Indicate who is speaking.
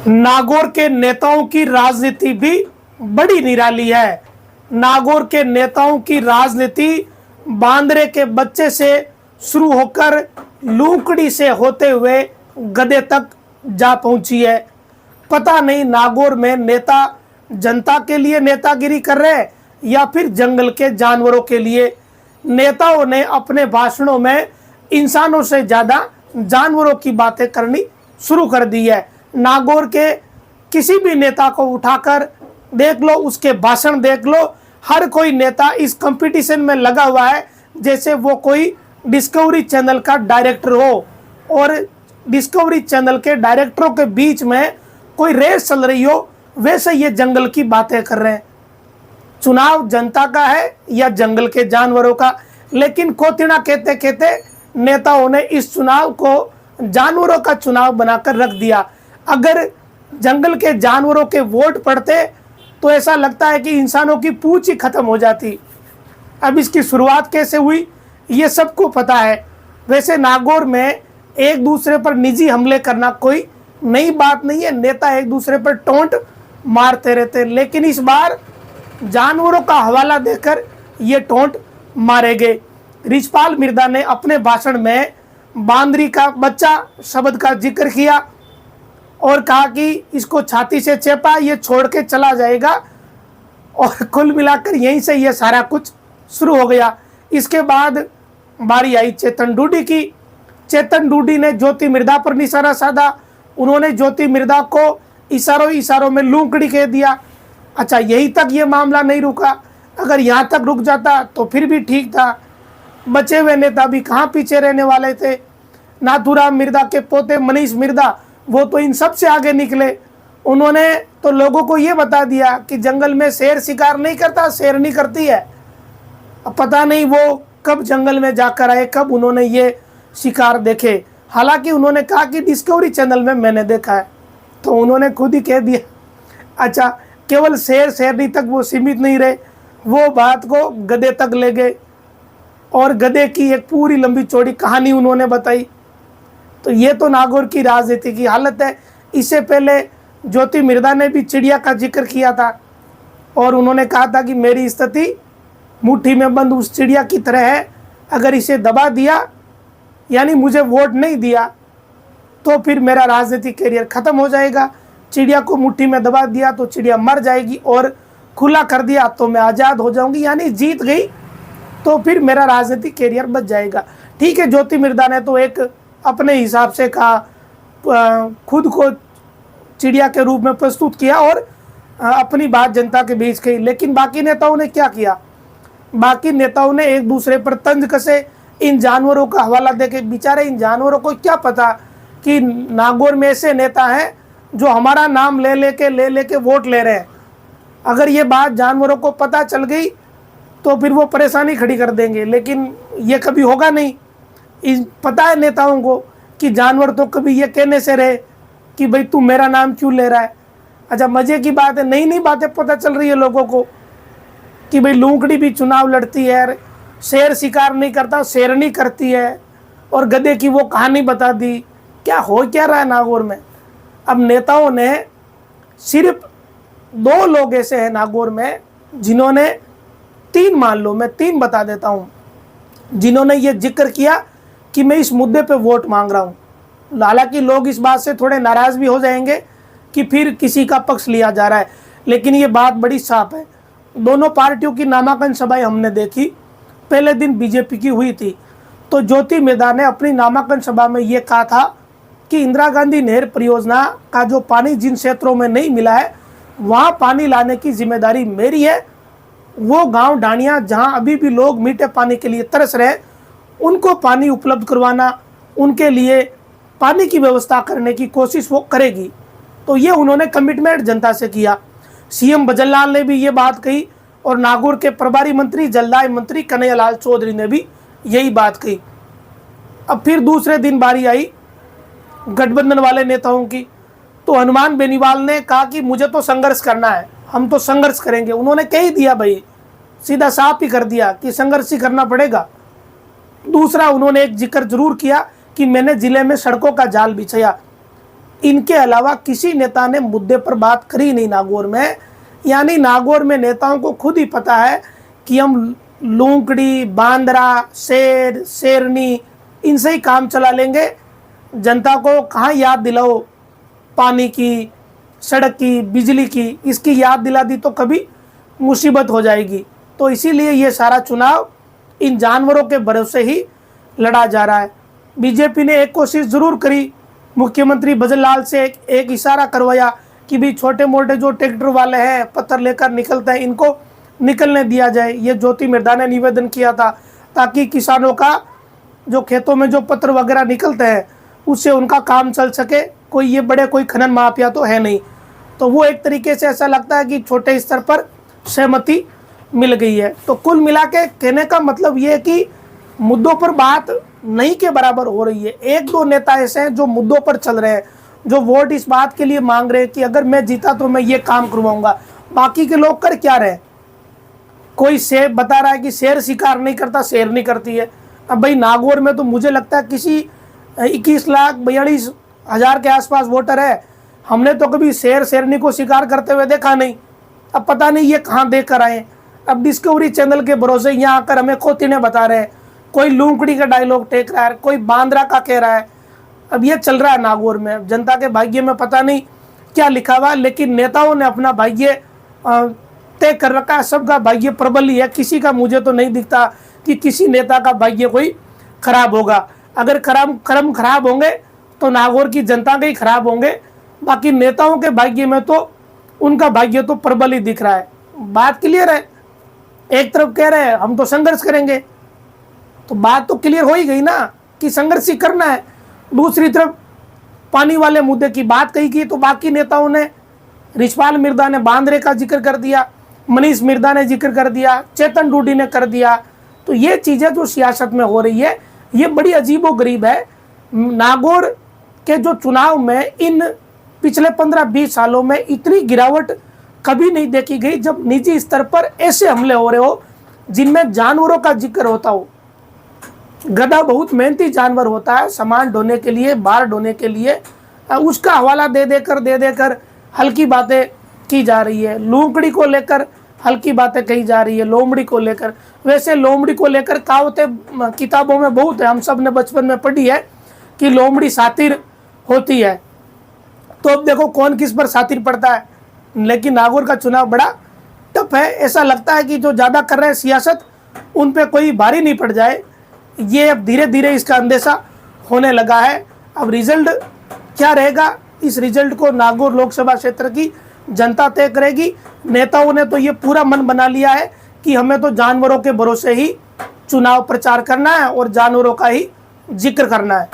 Speaker 1: नागौर के नेताओं की राजनीति भी बड़ी निराली है। नागौर के नेताओं की राजनीति बांदरे के बच्चे से शुरू होकर लूकड़ी से होते हुए गधे तक जा पहुंची है। पता नहीं नागौर में नेता जनता के लिए नेतागिरी कर रहे हैं या फिर जंगल के जानवरों के लिए। नेताओं ने अपने भाषणों में इंसानों से ज़्यादा जानवरों की बातें करनी शुरू कर दी है। नागौर के किसी भी नेता को उठाकर देख लो, उसके भाषण देख लो, हर कोई नेता इस कंपटीशन में लगा हुआ है जैसे वो कोई डिस्कवरी चैनल का डायरेक्टर हो और डिस्कवरी चैनल के डायरेक्टरों के बीच में कोई रेस चल रही हो, वैसे ये जंगल की बातें कर रहे हैं। चुनाव जनता का है या जंगल के जानवरों का, लेकिन कोतिना कहते कहते नेताओं ने इस चुनाव को जानवरों का चुनाव बनाकर रख दिया। अगर जंगल के जानवरों के वोट पड़ते तो ऐसा लगता है कि इंसानों की पूंछ ही खत्म हो जाती। अब इसकी शुरुआत कैसे हुई ये सबको पता है। वैसे नागौर में एक दूसरे पर निजी हमले करना कोई नई बात नहीं है, नेता एक दूसरे पर टोंट मारते रहते, लेकिन इस बार जानवरों का हवाला देकर ये टोंट मारे गए। रिचपाल मिर्दा ने अपने भाषण में बांदरी का बच्चा शब्द का जिक्र किया और कहा कि इसको छाती से चेपा, ये छोड़ के चला जाएगा, और कुल मिलाकर यहीं से ये सारा कुछ शुरू हो गया। इसके बाद बारी आई चेतन डूडी की। चेतन डूडी ने ज्योति मिर्दा पर निशाना साधा। उन्होंने ज्योति मिर्दा को इशारों में लूकड़ी कह दिया। अच्छा, यहीं तक ये मामला नहीं रुका। अगर यहाँ तक रुक जाता तो फिर भी ठीक था। बचे हुए नेता भी कहाँ पीछे रहने वाले थे। नाथूराम मिर्दा के पोते मनीष मिर्दा, वो तो इन सब से आगे निकले। उन्होंने तो लोगों को ये बता दिया कि जंगल में शेर शिकार नहीं करता, शेरनी करती है। अब पता नहीं वो कब जंगल में जाकर आए, कब उन्होंने ये शिकार देखे। हालांकि उन्होंने कहा कि डिस्कवरी चैनल में मैंने देखा है, तो उन्होंने खुद ही कह दिया। अच्छा, केवल शेर शेरनी तक वो सीमित नहीं रहे, वो बात को गधे तक ले गए और गधे की एक पूरी लंबी चौड़ी कहानी उन्होंने बताई। तो ये तो नागौर की राजनीति की हालत है। इससे पहले ज्योति मिर्दा ने भी चिड़िया का जिक्र किया था और उन्होंने कहा था कि मेरी स्थिति मुट्ठी में बंद उस चिड़िया की तरह है। अगर इसे दबा दिया, यानी मुझे वोट नहीं दिया, तो फिर मेरा राजनीतिक करियर ख़त्म हो जाएगा। चिड़िया को मुट्ठी में दबा दिया तो चिड़िया मर जाएगी, और खुला कर दिया तो मैं आज़ाद हो जाऊंगी, यानी जीत गई तो फिर मेरा राजनीतिक करियर बच जाएगा। ठीक है, ज्योति मिर्दा ने तो एक अपने हिसाब से कहा, खुद को चिड़िया के रूप में प्रस्तुत किया और अपनी बात जनता के बीच कही। लेकिन बाकी नेताओं ने क्या किया? बाकी नेताओं ने एक दूसरे पर तंज कसे, इन जानवरों का हवाला देके। बेचारे इन जानवरों को क्या पता कि नागौर में ऐसे नेता हैं जो हमारा नाम ले लेके वोट ले रहे हैं। अगर ये बात जानवरों को पता चल गई तो फिर वो परेशानी खड़ी कर देंगे, लेकिन ये कभी होगा नहीं। पता है नेताओं को कि जानवर तो कभी ये कहने से रहे कि भाई तू मेरा नाम क्यों ले रहा है। अच्छा, मज़े की बात है, नई नई बातें पता चल रही है लोगों को कि भाई लूकड़ी भी चुनाव लड़ती है, शेर शिकार नहीं करता, शेरनी करती है, और गधे की वो कहानी बता दी। क्या हो क्या रहा है नागौर में? अब नेताओं ने सिर्फ 2 लोग ऐसे हैं नागौर में जिन्होंने 3 मान लो, मैं 3 बता देता हूँ, जिन्होंने ये जिक्र किया कि मैं इस मुद्दे पे वोट मांग रहा हूँ। हालांकि लोग इस बात से थोड़े नाराज़ भी हो जाएंगे कि फिर किसी का पक्ष लिया जा रहा है, लेकिन ये बात बड़ी साफ है। दोनों पार्टियों की नामांकन सभाएं हमने देखी। पहले दिन बीजेपी की हुई थी, तो ज्योति मिर्दा ने अपनी नामांकन सभा में ये कहा था कि इंदिरा गांधी नहर परियोजना का जो पानी जिन क्षेत्रों में नहीं मिला है वहाँ पानी लाने की जिम्मेदारी मेरी है। वो गांव डाणिया जहाँ अभी भी लोग मीठे पानी के लिए तरस रहे, उनको पानी उपलब्ध करवाना, उनके लिए पानी की व्यवस्था करने की कोशिश वो करेगी। तो ये उन्होंने कमिटमेंट जनता से किया। सीएम भजनलाल ने भी ये बात कही और नागौर के प्रभारी मंत्री जलदाय मंत्री कन्हैयालाल चौधरी ने भी यही बात कही। अब फिर दूसरे दिन बारी आई गठबंधन वाले नेताओं की, तो हनुमान बेनीवाल ने कहा कि मुझे तो संघर्ष करना है, हम तो संघर्ष करेंगे। उन्होंने कह ही दिया भाई, सीधा साफ ही कर दिया कि संघर्ष ही करना पड़ेगा। दूसरा, उन्होंने एक जिक्र जरूर किया कि मैंने जिले में सड़कों का जाल बिछाया। इनके अलावा किसी नेता ने मुद्दे पर बात करी नहीं नागौर में। यानी नागौर में नेताओं को खुद ही पता है कि हम लूंकड़ी, बांद्रा, शेर, शेरनी इनसे ही काम चला लेंगे। जनता को कहाँ याद दिलाओ पानी की, सड़क की, बिजली की, इसकी याद दिला दी तो कभी मुसीबत हो जाएगी। तो इसीलिए ये सारा चुनाव इन जानवरों के भरोसे ही लड़ा जा रहा है। बीजेपी ने एक कोशिश ज़रूर करी, मुख्यमंत्री भजन लाल से एक इशारा करवाया कि भी छोटे मोटे जो ट्रैक्टर वाले हैं, पत्थर लेकर निकलते हैं, इनको निकलने दिया जाए। ये ज्योति मिर्धा ने निवेदन किया था ताकि किसानों का जो खेतों में जो पत्थर वगैरह निकलते हैं उससे उनका काम चल सके। कोई ये बड़े कोई खनन माफिया तो है नहीं। तो वो एक तरीके से ऐसा लगता है कि छोटे स्तर पर सहमति मिल गई है। तो कुल मिला के कहने का मतलब ये है कि मुद्दों पर बात नहीं के बराबर हो रही है। एक दो नेता ऐसे हैं जो मुद्दों पर चल रहे हैं, जो वोट इस बात के लिए मांग रहे हैं कि अगर मैं जीता तो मैं ये काम करवाऊंगा। बाकी के लोग कर क्या रहे? कोई शेर बता रहा है कि शेर शिकार नहीं करता, शेर नहीं करती है। अब भाई नागौर में तो मुझे लगता है किसी 21,42,000 के आसपास वोटर है, हमने तो कभी शेर शेरनी को शिकार करते हुए देखा नहीं। अब पता नहीं ये कहाँ देख कर आए। अब डिस्कवरी चैनल के भरोसे यहाँ आकर हमें खोतीने बता रहे हैं। कोई लूंकड़ी का डायलॉग टेक रहा है, कोई बांद्रा का कह रहा है। अब ये चल रहा है नागौर में। जनता के भाग्य में पता नहीं क्या लिखा हुआ, लेकिन नेताओं ने अपना भाग्य तय कर रखा है। सबका भाग्य प्रबल ही है। किसी का मुझे तो नहीं दिखता कि किसी नेता का भाग्य कोई खराब होगा। अगर कर्म खराब होंगे तो नागौर की जनता के ही खराब होंगे। बाकी नेताओं के भाग्य में तो उनका भाग्य तो प्रबल ही दिख रहा है। बात क्लियर है। एक तरफ कह रहे हैं हम तो संघर्ष करेंगे, तो बात तो क्लियर हो ही गई ना कि संघर्ष ही करना है। दूसरी तरफ पानी वाले मुद्दे की बात कही की तो बाकी नेताओं ने, रिछपाल मिर्धा ने बांद्रे का जिक्र कर दिया, मनीष मिर्धा ने जिक्र कर दिया, चेतन डूडी ने कर दिया। तो ये चीज़ें जो सियासत में हो रही है ये बड़ी अजीबोगरीब है। नागौर के जो चुनाव में इन पिछले 15-20 सालों में इतनी गिरावट कभी नहीं देखी गई जब निजी स्तर पर ऐसे हमले हो रहे हो जिनमें जानवरों का जिक्र होता हो। गधा बहुत मेहनती जानवर होता है, सामान ढोने के लिए, बार ढोने के लिए। उसका हवाला दे देकर हल्की बातें की जा रही है। लूंकड़ी को लेकर हल्की बातें कही जा रही है, लोमड़ी को लेकर। वैसे लोमड़ी को लेकर कहावतें किताबों में बहुत है, हम सब ने बचपन में पढ़ी है कि लोमड़ी सातिर होती है। तो अब देखो कौन किस पर सातिर पड़ता है। लेकिन नागौर का चुनाव बड़ा टफ है। ऐसा लगता है कि जो ज़्यादा कर रहे हैं सियासत उन पे कोई भारी नहीं पड़ जाए। ये अब धीरे धीरे इसका अंदेशा होने लगा है। अब रिजल्ट क्या रहेगा, इस रिजल्ट को नागौर लोकसभा क्षेत्र की जनता तय करेगी। नेताओं ने तो ये पूरा मन बना लिया है कि हमें तो जानवरों के भरोसे ही चुनाव प्रचार करना है और जानवरों का ही जिक्र करना है।